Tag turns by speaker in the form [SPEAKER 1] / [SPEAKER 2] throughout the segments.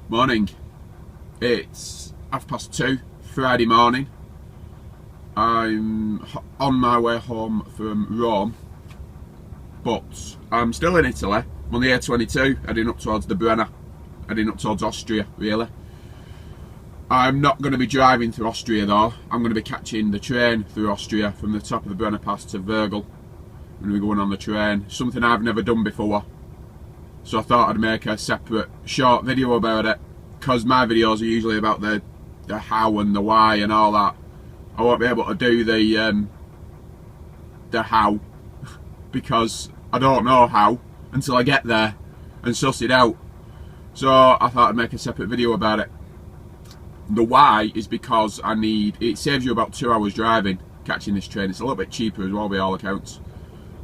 [SPEAKER 1] Morning. It's 2:30 Friday morning. I'm on my way home from Rome, but I'm still in Italy. I'm on the A22, heading up towards the Brenner, heading up towards Austria, really. I'm not going to be driving through Austria though. I'm going to be catching the train through Austria from the top of the Brenner Pass to Wörgl. I'm going to be going on the train, something I've never done before. So I thought I'd make a separate short video about it, because my videos are usually about the how and the why and all that. I won't be able to do the how because I don't know how until I get there and suss it out. So I thought I'd make a separate video about it. The why is because it saves you about 2 hours driving catching this train. It's a little bit cheaper as well by all accounts,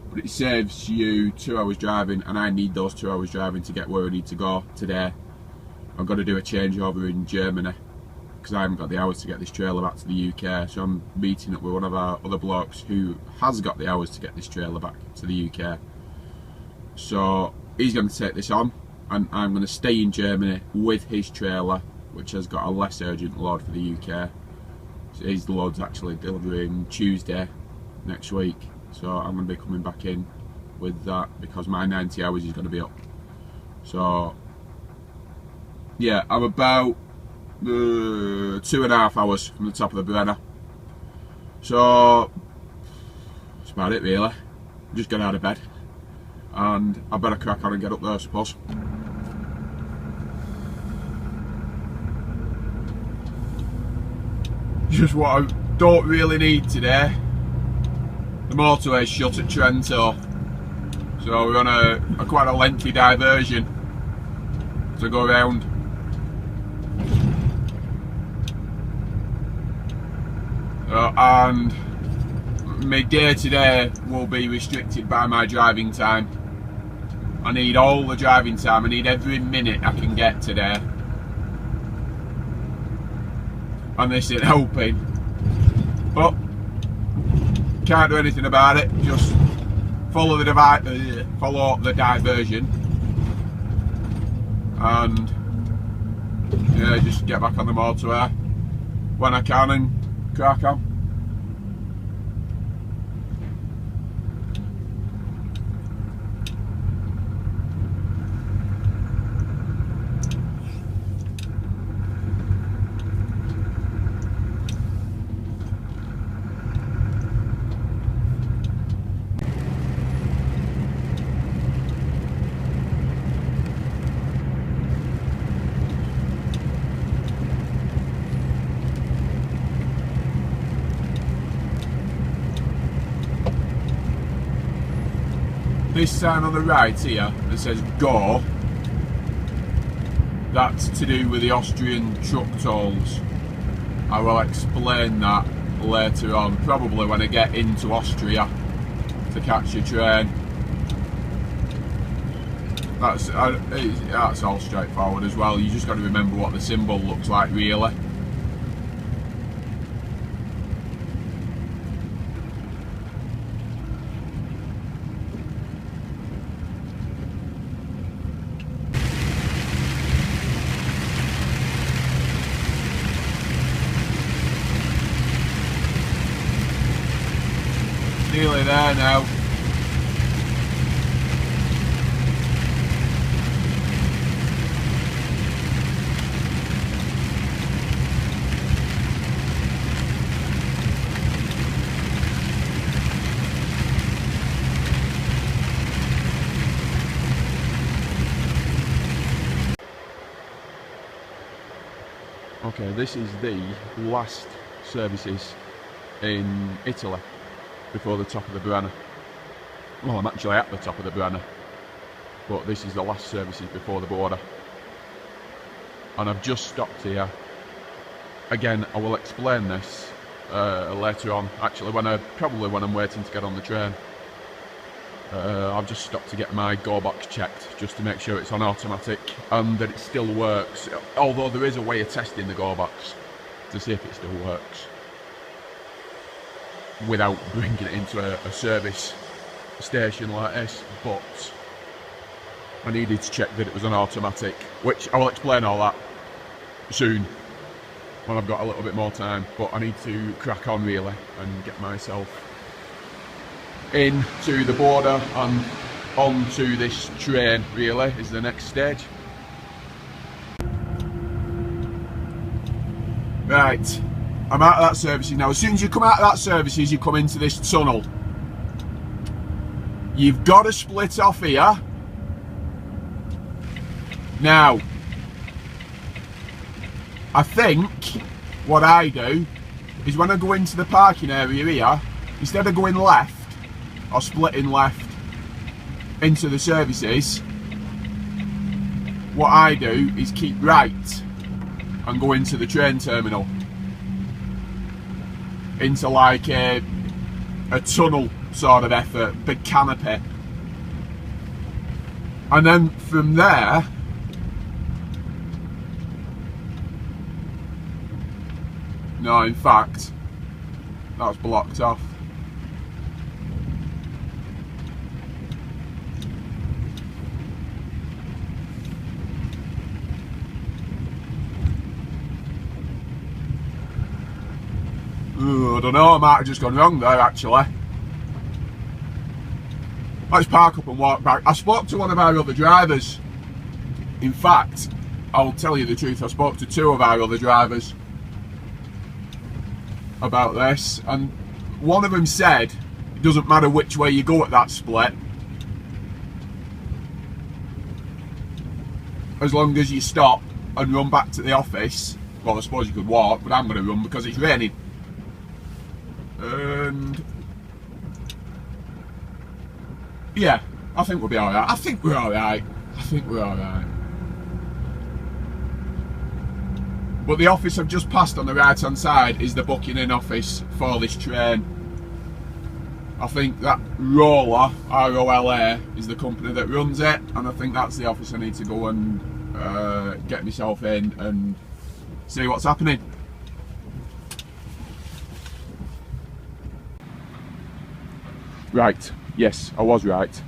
[SPEAKER 1] but it saves you 2 hours driving, and I need those 2 hours driving to get where I need to go today. I've got to do a changeover in Germany because I haven't got the hours to get this trailer back to the UK, so I'm meeting up with one of our other blokes who has got the hours to get this trailer back to the UK. So he's going to take this on, and I'm going to stay in Germany with his trailer, which has got a less urgent load for the UK. So his load's actually delivering Tuesday next week, so I'm going to be coming back in with that because my 90 hours is going to be up. So yeah, I'm about 2.5 hours from the top of the Brenner. So that's about it really. Just get out of bed and I better crack on and get up there, I suppose. Just what I don't really need today. The motorway's shut at Trento, so we're on quite a lengthy diversion to go around. And my day today will be restricted by my driving time. I need all the driving time. I need every minute I can get today. And this ain't helping, but can't do anything about it. Just follow the diversion, and yeah, just get back on the motorway when I can and crack on. This sign on the right here that says go, that's to do with the Austrian truck tolls. I will explain that later on, probably when I get into Austria to catch a train. That's all straightforward as well. You just got to remember what the symbol looks like really. Nearly there now. Okay, this is the last services in Italy before the top of the Brenner. Well, I'm actually at the top of the Brenner, but this is the last services before the border. And I've just stopped here. Again, I will explain this later on, actually, probably when I'm waiting to get on the train. I've just stopped to get my go box checked, just to make sure it's on automatic and that it still works, although there is a way of testing the go box to see if it still works without bringing it into a service station like this, but I needed to check that it was an automatic, which I will explain all that soon when I've got a little bit more time, but I need to crack on really and get myself into the border and onto this train really is the next stage. Right, I'm out of that services now. As soon as you come out of that services, you come into this tunnel. You've got to split off here. Now, I think what I do is when I go into the parking area here, instead of going left or splitting left into the services, what I do is keep right and go into the train terminal, into like a tunnel sort of effort, big canopy, and then from there no, in fact that's blocked off. I don't know, I might have just gone wrong there actually. Let's park up and walk back. I spoke to one of our other drivers. In fact, I'll tell you the truth, I spoke to two of our other drivers about this, and one of them said it doesn't matter which way you go at that split, as long as you stop and run back to the office. Well, I suppose you could walk, but I'm going to run because it's raining. And yeah, I think we'll be alright. I think we're alright. But the office I've just passed on the right hand side is the booking in office for this train. I think that Rola, R-O-L-A, is the company that runs it, and I think that's the office I need to go and get myself in and see what's happening. Right, yes, I was right.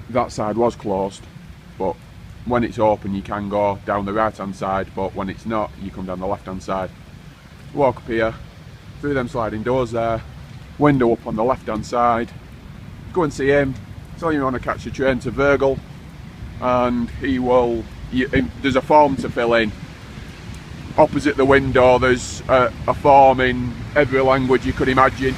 [SPEAKER 1] That side was closed, but when it's open you can go down the right hand side, but when it's not you come down the left hand side. Walk up here, through them sliding doors there, window up on the left hand side, go and see him, tell him you want to catch the train to Wörgel, and he will, there's a form to fill in. Opposite the window there's a form in every language you could imagine,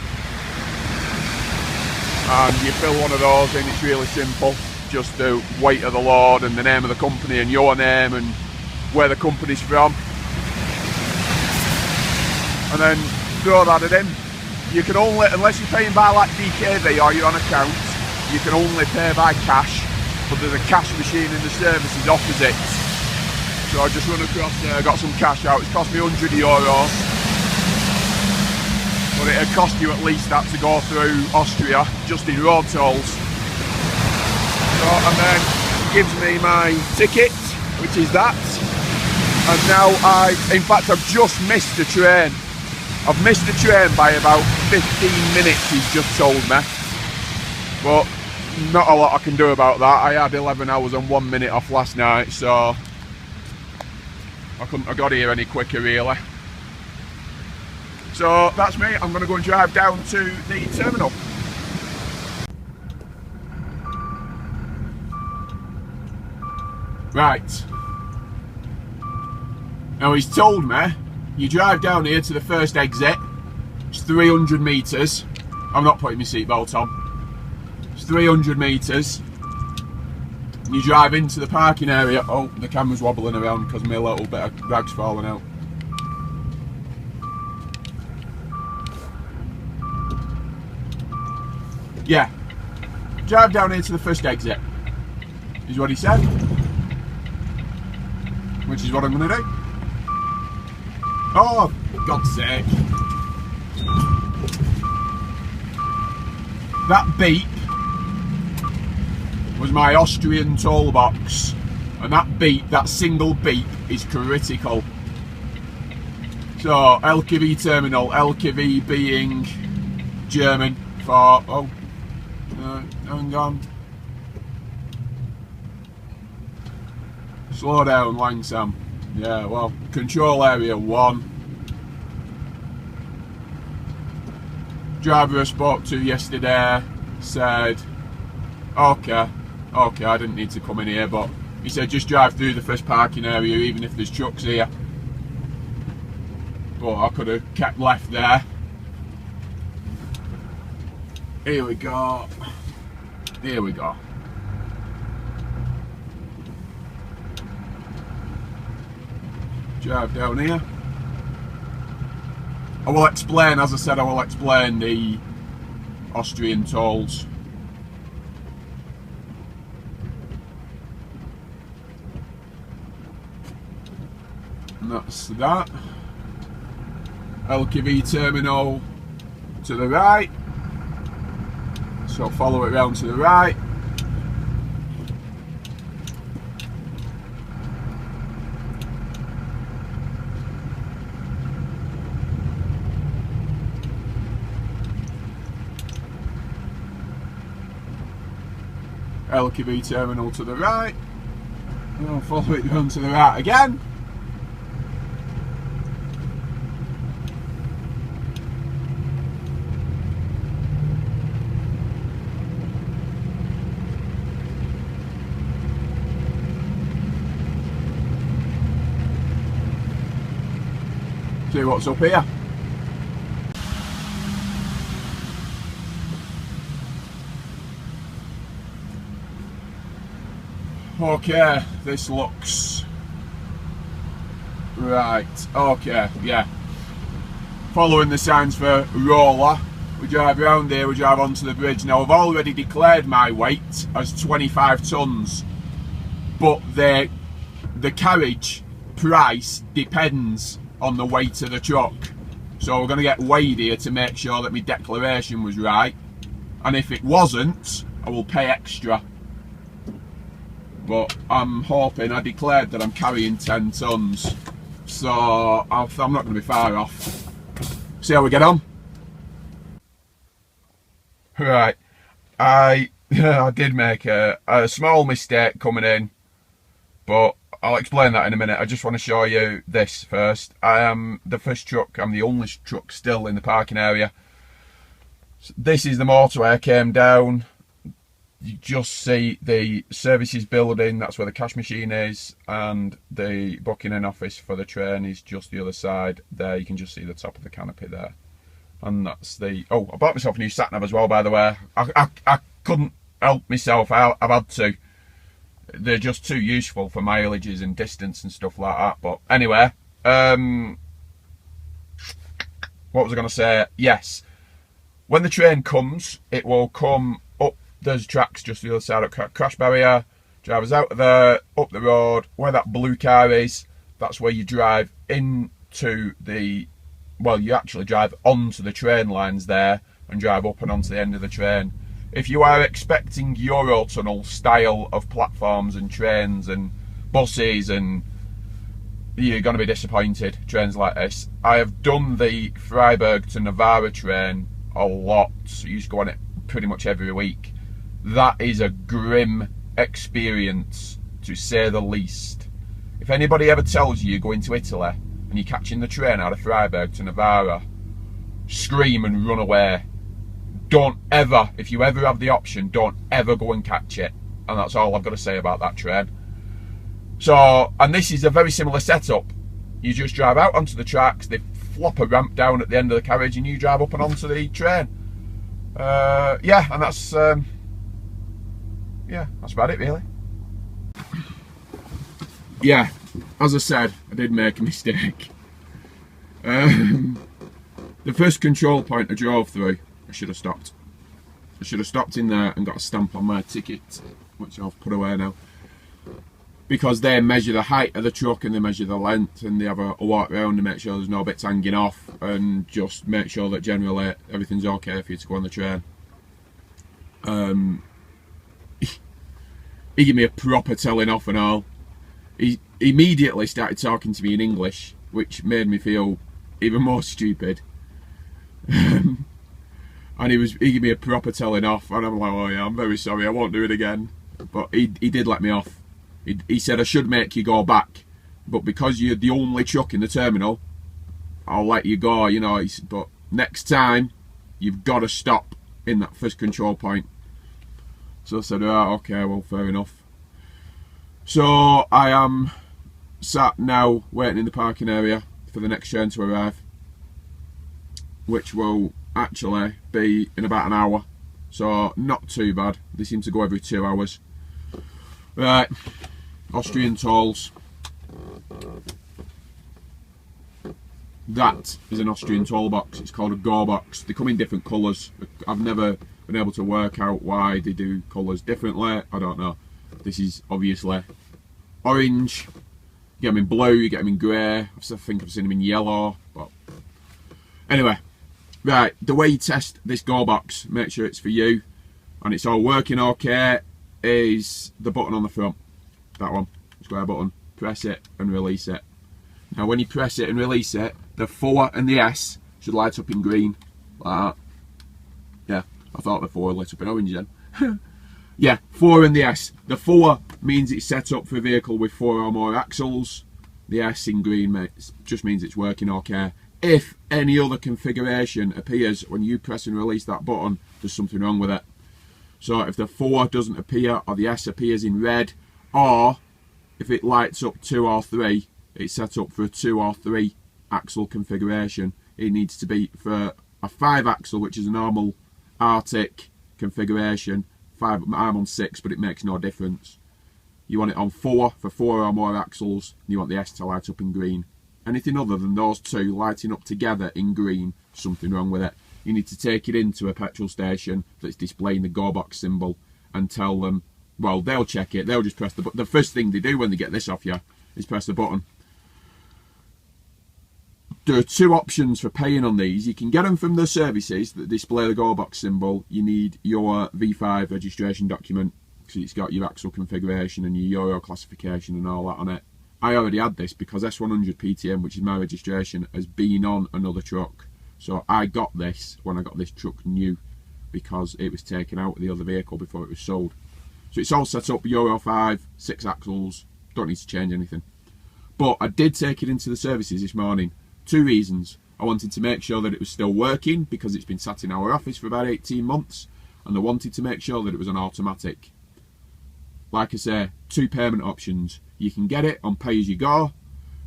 [SPEAKER 1] and you fill one of those in. It's really simple, just the weight of the load and the name of the company and your name and where the company's from, and then throw that in. You can only, unless you're paying by like DKV or you're on account, you can only pay by cash, but there's a cash machine in the services opposite. So I just run across there, got some cash out. It's cost me €100, but it'd cost you at least that to go through Austria, just in road tolls. So, and then gives me my ticket, which is that. And now in fact I've just missed the train. I've missed the train by about 15 minutes, he's just told me. But not a lot I can do about that. I had 11 hours and 1 minute off last night, so I couldn't have got here any quicker really. So that's me. I'm going to go and drive down to the terminal. Right. Now he's told me you drive down here to the first exit. It's 300 metres. I'm not putting my seatbelt on. It's 300 metres. And you drive into the parking area. Oh, the camera's wobbling around because my little bit of rag's falling out. Yeah, drive down here to the first exit, is what he said, which is what I'm going to do. Oh, for God's sake. That beep was my Austrian toll box, and that beep, that single beep, is critical. So, LKV terminal, LKV being German for, oh, hang on. Slow down, Langsam. Yeah, well, control area 1. Driver I spoke to yesterday said, okay, I didn't need to come in here, but he said just drive through the first parking area even if there's trucks here. But I could have kept left there. Here we go. Here we go. Drive down here. I will explain, as I said, I will explain the Austrian tolls. And that's that. LKV terminal to the right. So follow it round to the right. LKV terminal to the right. And I'll follow it round to the right again. See what's up here. Okay, this looks right. Okay, yeah. Following the signs for Rola, we drive around here, we drive onto the bridge. Now I've already declared my weight as 25 tonnes, but the carriage price depends on the weight of the truck. So we're going to get weighed here to make sure that my declaration was right. And if it wasn't, I will pay extra. But I'm hoping, I declared that I'm carrying 10 tonnes. So I'm not going to be far off. See how we get on. Right. I did make a small mistake coming in. But I'll explain that in a minute. I just want to show you this first. I am the first truck, I'm the only truck still in the parking area. So this is the motorway. I came down. You just see the services building, that's where the cash machine is, and the booking in office for the train is just the other side there. You can just see the top of the canopy there. And that's the, oh, I bought myself a new sat nav as well, by the way. I couldn't help myself out, I've had to. They're just too useful for mileages and distance and stuff like that. But anyway, what was I going to say? Yes, when the train comes, it will come up. There's tracks just the other side of crash barrier. Drivers out of there, up the road, where that blue car is. That's where you drive into the, well, you actually drive onto the train lines there and drive up and onto the end of the train. If you are expecting Eurotunnel style of platforms and trains and buses, and you're going to be disappointed, trains like this. I have done the Freiburg to Navarra train a lot. I used to go on it pretty much every week. That is a grim experience, to say the least. If anybody ever tells you you're going to Italy and you're catching the train out of Freiburg to Navarra, scream and run away. Don't ever, if you ever have the option, don't ever go and catch it. And that's all I've got to say about that train. So, and this is a very similar setup. You just drive out onto the tracks, they flop a ramp down at the end of the carriage, and you drive up and onto the train. Yeah, and that's about it really. Yeah, as I said, I did make a mistake. The first control point I drove through, I should have stopped. I should have stopped in there and got a stamp on my ticket, which I've put away now. Because they measure the height of the truck and they measure the length, and they have a walk around to make sure there's no bits hanging off, and just make sure that generally everything's okay for you to go on the train. He gave me a proper telling off and all. He immediately started talking to me in English, which made me feel even more stupid. And he gave me a proper telling off, and I'm like, oh yeah, I'm very sorry, I won't do it again. But he did let me off. He said I should make you go back, but because you're the only truck in the terminal, I'll let you go, you know. But next time, you've got to stop in that first control point. So I said, oh, okay, well, fair enough. So I am sat now waiting in the parking area for the next train to arrive, which will actually be in about an hour. So not too bad. They seem to go every 2 hours. Right, Austrian tolls. That is an Austrian toll box. It's called a go box. They come in different colours. I've never been able to work out why they do colours differently. I don't know. This is obviously orange. You get them in blue, you get them in grey. I think I've seen them in yellow. But anyway, right, the way you test this go box, make sure it's for you and it's all working okay, is the button on the front. That one, square button. Press it and release it. Now when you press it and release it, the 4 and the S should light up in green, like that. Yeah, I thought the 4 lit up in orange then. Yeah, 4 and the S. The 4 means it's set up for a vehicle with 4 or more axles. The S in green just means it's working okay. If any other configuration appears when you press and release that button, there's something wrong with it. So if the 4 doesn't appear, or the S appears in red, or if it lights up 2 or 3, it's set up for a 2 or 3 axle configuration. It needs to be for a 5 axle, which is a normal Arctic configuration. 5, I'm on 6, but it makes no difference. You want it on 4 for 4 or more axles, and you want the S to light up in green. Anything other than those two lighting up together in green, something wrong with it. You need to take it into a petrol station that's displaying the go box symbol and tell them, well, they'll check it, they'll just press the button. The first thing they do when they get this off you is press the button. There are 2 options for paying on these. You can get them from the services that display the go box symbol. You need your V5 registration document, because it's got your axle configuration and your Euro classification and all that on it. I already had this because S100 PTM, which is my registration, has been on another truck. So I got this when I got this truck new, because it was taken out of the other vehicle before it was sold. So it's all set up, Euro 5, 6 axles, don't need to change anything. But I did take it into the services this morning. 2 reasons. I wanted to make sure that it was still working, because it's been sat in our office for about 18 months, and I wanted to make sure that it was an automatic. Like I say, 2 payment options. You can get it on pay as you go,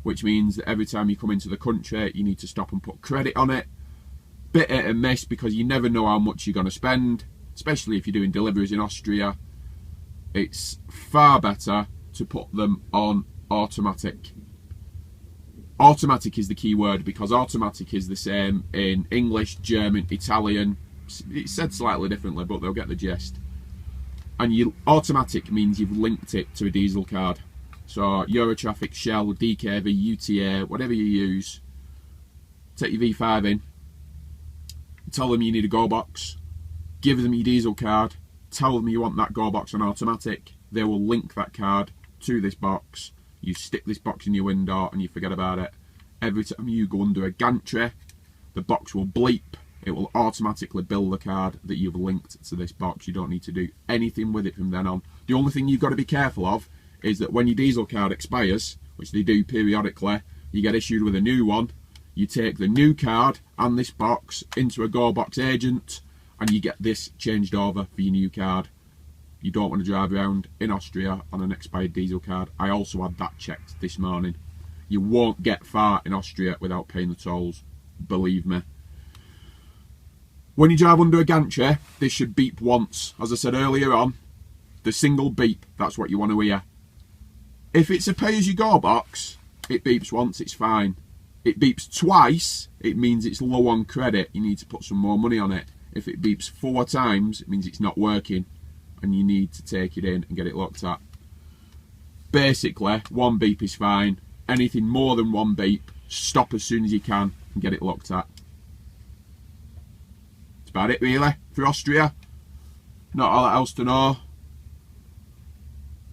[SPEAKER 1] which means that every time you come into the country you need to stop and put credit on it. Bit hit and miss, because you never know how much you're going to spend, especially if you're doing deliveries in Austria. It's far better to put them on automatic. Automatic is the key word, because automatic is the same in English, German, Italian. It's said slightly differently, but they'll get the gist. And automatic means you've linked it to a diesel card. So Eurotraffic, Shell, DKV, UTA, whatever you use, take your V5 in, tell them you need a go box, give them your diesel card, tell them you want that go box on automatic. They will link that card to this box. You stick this box in your window and you forget about it. Every time you go under a gantry, the box will bleep. It will automatically bill the card that you've linked to this box. You don't need to do anything with it from then on. The only thing you've got to be careful of is that when your diesel card expires, which they do periodically, you get issued with a new one. You take the new card and this box into a go box agent, and you get this changed over for your new card. You don't want to drive around in Austria on an expired diesel card. I also had that checked this morning. You won't get far in Austria without paying the tolls, believe me. When you drive under a gantry, this should beep once. As I said earlier on, the single beep, that's what you want to hear. If it's a pay-as-you-go box, it beeps once, it's fine. It beeps twice, it means it's low on credit. You need to put some more money on it. If it beeps 4 times, it means it's not working, and you need to take it in and get it looked at. Basically, 1 beep is fine. Anything more than 1 beep, stop as soon as you can and get it looked at. That's about it really for Austria. Not a lot else to know.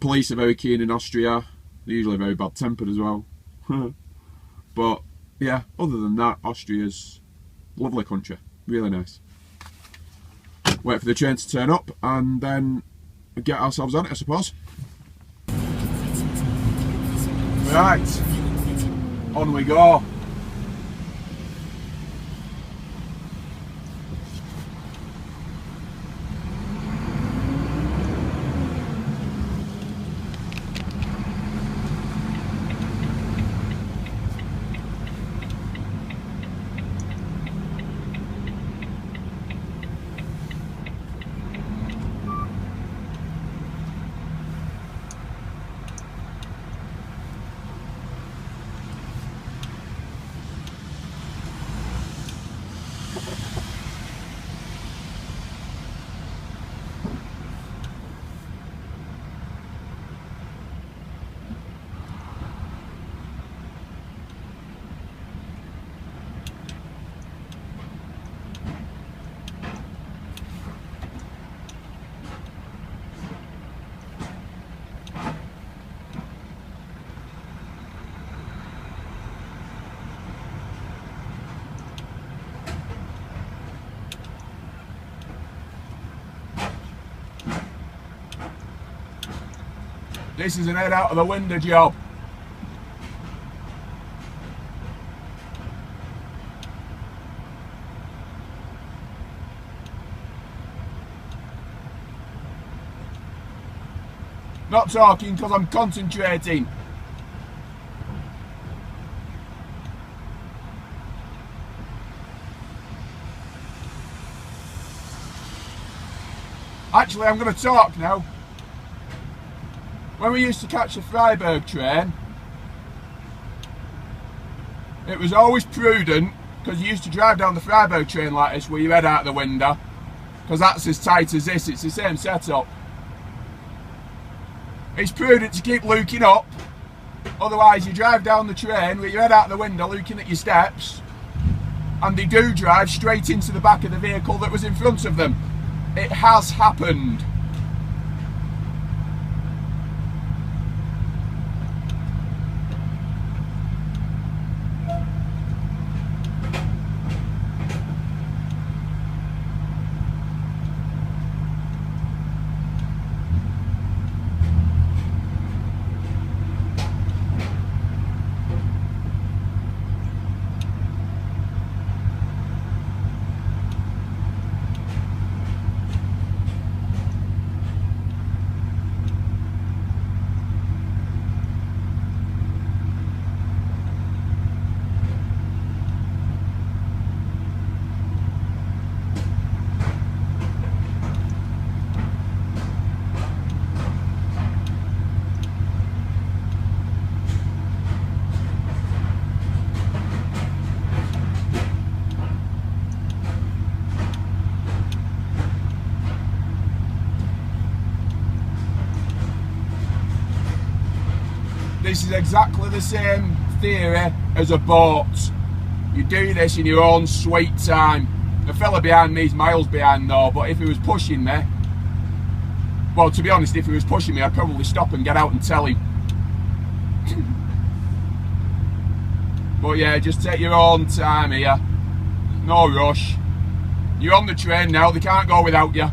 [SPEAKER 1] Police are very keen in Austria. They're usually very bad tempered as well. But yeah, other than that, Austria's a lovely country. Really nice. Wait for the train to turn up and then get ourselves on it, I suppose. Right. On we go. This is an head out of the window job. Not talking because I'm concentrating. Actually, I'm going to talk now. When we used to catch the Freiburg train, it was always prudent, because you used to drive down the Freiburg train like this, with your head out the window, because that's as tight as this, it's the same setup. It's prudent to keep looking up, otherwise you drive down the train with your head out the window looking at your steps, and they do drive straight into the back of the vehicle that was in front of them. It has happened. This is exactly the same theory as a boat. You do this in your own sweet time. The fella behind me is miles behind though, but if he was pushing me, well, to be honest, if he was pushing me, I'd probably stop and get out and tell him. But yeah, just take your own time here. No rush. You're on the train now, they can't go without you.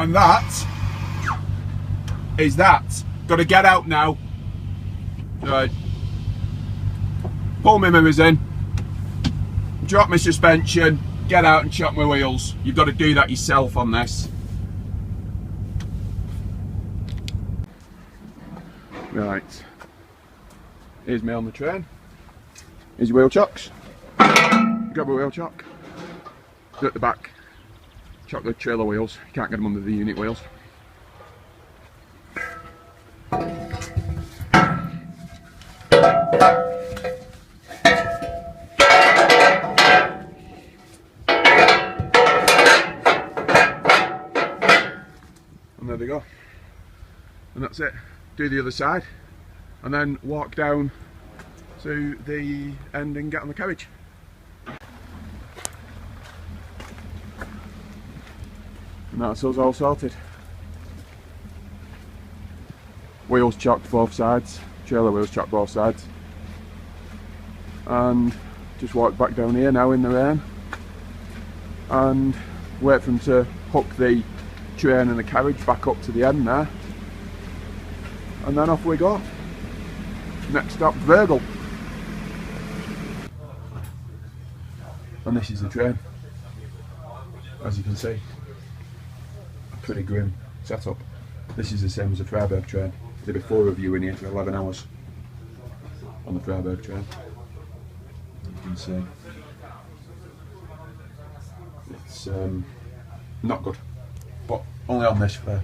[SPEAKER 1] And that is that. Got to get out now. Right. Pull my mirrors in. Drop my suspension. Get out and chop my wheels. You've got to do that yourself on this. Right, here's me on the train. Here's your wheel chocks. Grab a wheel chock. At the back, chock the trailer wheels. You can't get them under the unit wheels. And there they go. And that's it. Do the other side and then walk down to the end and get on the carriage. And that's us all sorted. Wheels chocked both sides, trailer wheels chocked both sides. And just walk back down here now in the rain and wait for them to hook the train and the carriage back up to the end there. And then off we go. Next stop, Wörgel. And this is the train. As you can see, a pretty grim setup. This is the same as the Freiburg train. There'll be 4 of you in here for 11 hours on the Freiburg train. You can see it's not good, but only on this for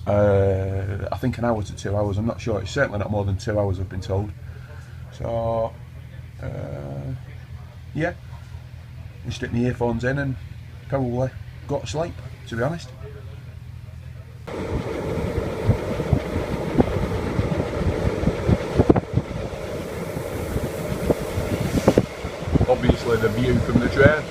[SPEAKER 1] I think an hour to 2 hours. I'm not sure. It's certainly not more than 2 hours, I've been told. So yeah, you stick my earphones in and probably go to sleep, to be honest. Obviously the view from the train.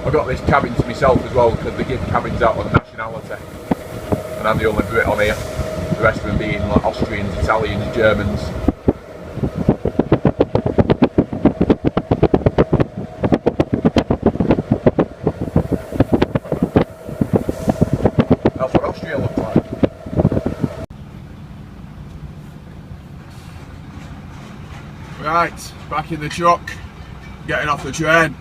[SPEAKER 1] I got this cabin to myself as well because they give cabins out on nationality, and I'm the only Brit on here, the rest of them being like Austrians, Italians, Germans. That's what Austria looks like. Right, back in the truck, getting off the train.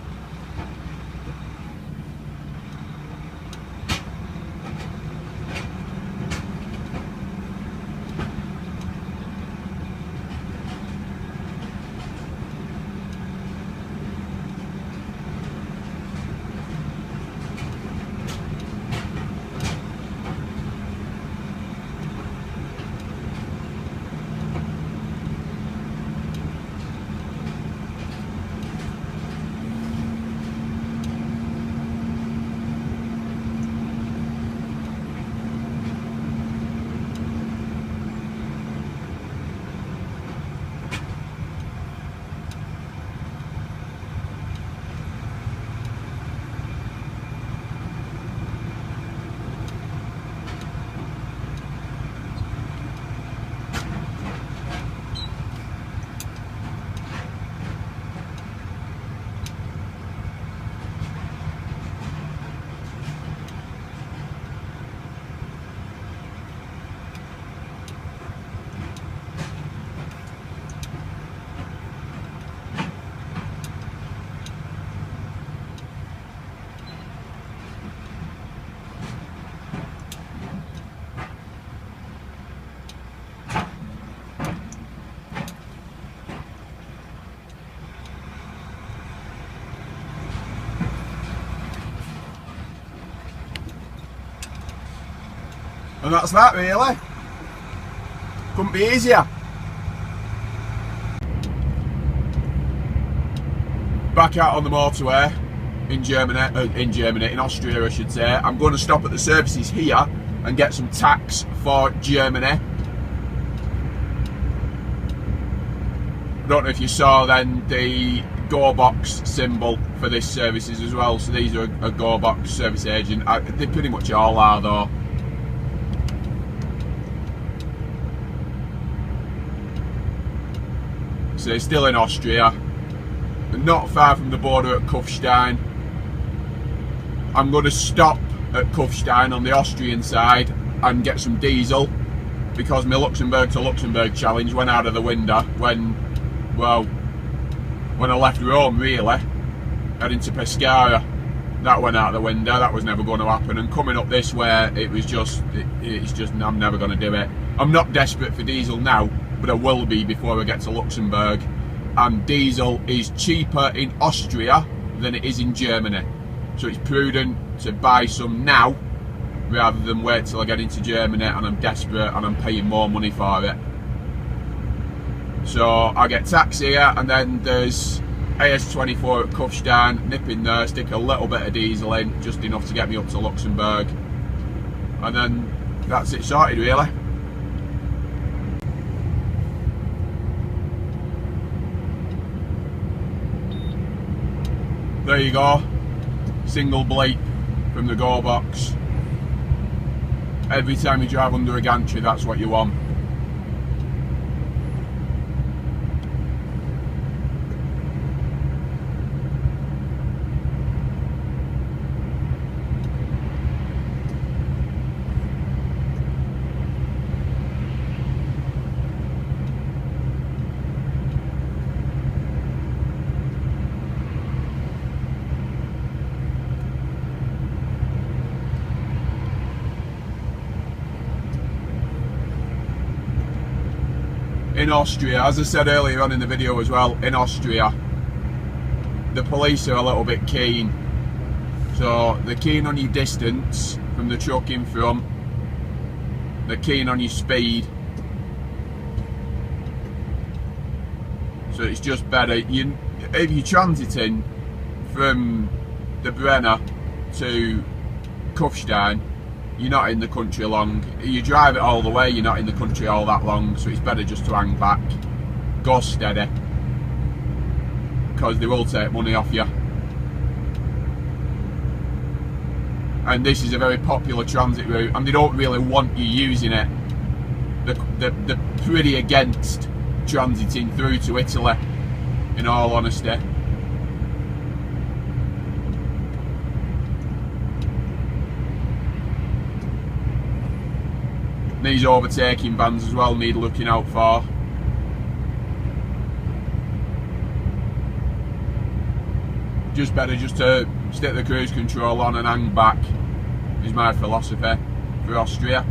[SPEAKER 1] And that's that really. Couldn't be easier. Back out on the motorway in Germany, in Austria I should say. I'm going to stop at the services here and get some tax for Germany. I don't know if you saw then the Go Box symbol for this services as well. So these are a Go Box service agent. They pretty much all are though. So they're still in Austria, not far from the border at Kufstein. I'm going to stop at Kufstein on the Austrian side and get some diesel because my Luxembourg to Luxembourg challenge went out of the window when I left Rome really, heading to Pescara. that went out the window. That was never going to happen. And coming up this way, it was just, it's just, I'm never going to do it. I'm not desperate for diesel now, but I will be before I get to Luxembourg. And diesel is cheaper in Austria than it is in Germany. So it's prudent to buy some now rather than wait till I get into Germany and I'm desperate and I'm paying more money for it. So I get tax here, and then there's AS24 at Kufstein, nip in there, stick a little bit of diesel in, just enough to get me up to Luxembourg. And then that's it sorted really. There you go, single bleep from the go box. Every time you drive under a gantry, that's what you want. In Austria, as I said earlier on in the video as well, in Austria, the police are a little bit keen. So they're keen on your distance from the truck in front, they're keen on your speed. So it's just better, if you're transiting from the Brenner to Kufstein, you're not in the country long. You drive it all the way, you're not in the country all that long, so it's better just to hang back, go steady, because they will take money off you. And this is a very popular transit route, and they don't really want you using it. They're pretty against transiting through to Italy, in all honesty. These overtaking vans as well need looking out for. Just better just to stick the cruise control on and hang back, is my philosophy for Austria.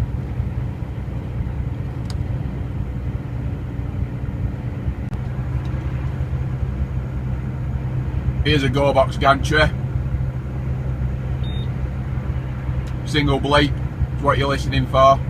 [SPEAKER 1] Here's a go box gantry. Single bleep is what you're listening for.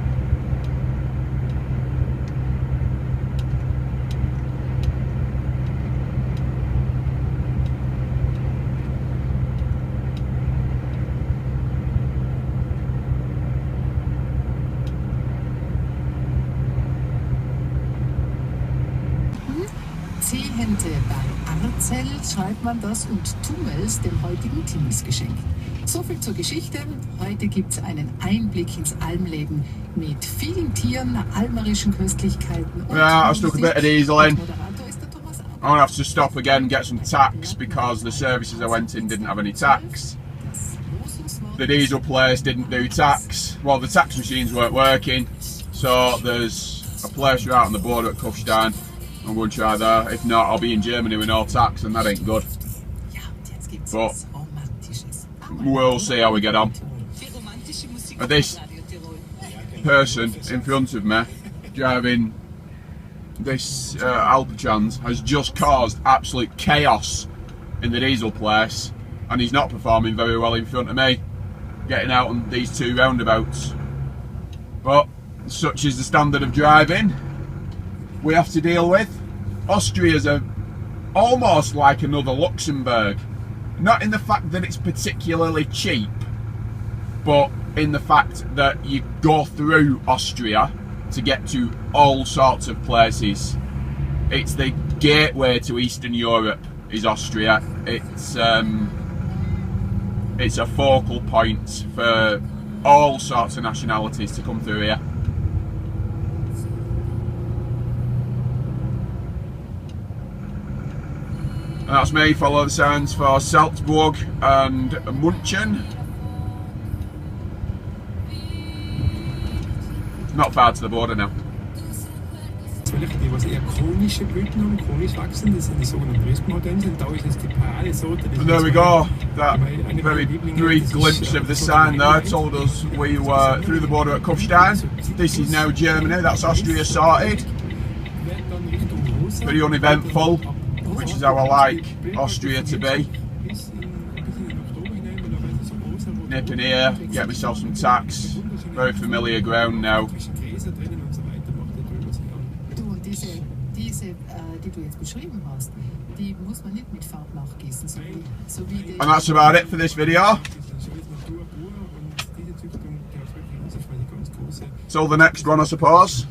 [SPEAKER 2] Zehente bei Arzell schreibt man das und Tummels dem heutigen Timmels geschenkt. So viel zur Geschichte. Heute gibt es einen Einblick ins Almleben mit vielen Tieren, almerischen Köstlichkeiten.
[SPEAKER 1] Yeah, I stuck a bit of diesel in. I'm gonna have to stop again and get some tax because the services I went in didn't have any tax. The diesel place didn't do tax. Well, the tax machines weren't working, so there's a place right on the border at Kufstein. I'm going to try there. If not, I'll be in Germany with no tax, and that ain't good. But we'll see how we get on. This person in front of me driving this Alpha-Trans has just caused absolute chaos in the diesel place, and he's not performing very well in front of me, getting out on these two roundabouts. But such is the standard of driving we have to deal with. Austria's almost like another Luxembourg, not in the fact that it's particularly cheap, but in the fact that you go through Austria to get to all sorts of places. It's the gateway to Eastern Europe, is Austria. It's a focal point for all sorts of nationalities to come through here. And that's me. Follow the signs for Salzburg and München. Not far to the border now.
[SPEAKER 3] welche, die was eher chronische Blüten haben, chronisch wachsen, das sind die sogenannten Wespenhortensen. Da ist jetzt die Paradesorte.
[SPEAKER 1] And there we go, that very brief glimpse of the sign there told us we were through the border at Kufstein. This is now Germany, that's Austria sorted. Very uneventful, which is how I like Austria to be. Nip in here, get myself some tacks, very familiar ground now.
[SPEAKER 2] Die du jetzt beschrieben hast, die muss man nicht mit Farb nachgießen, so wie
[SPEAKER 1] And that's about it for this video. Till the next one, I suppose.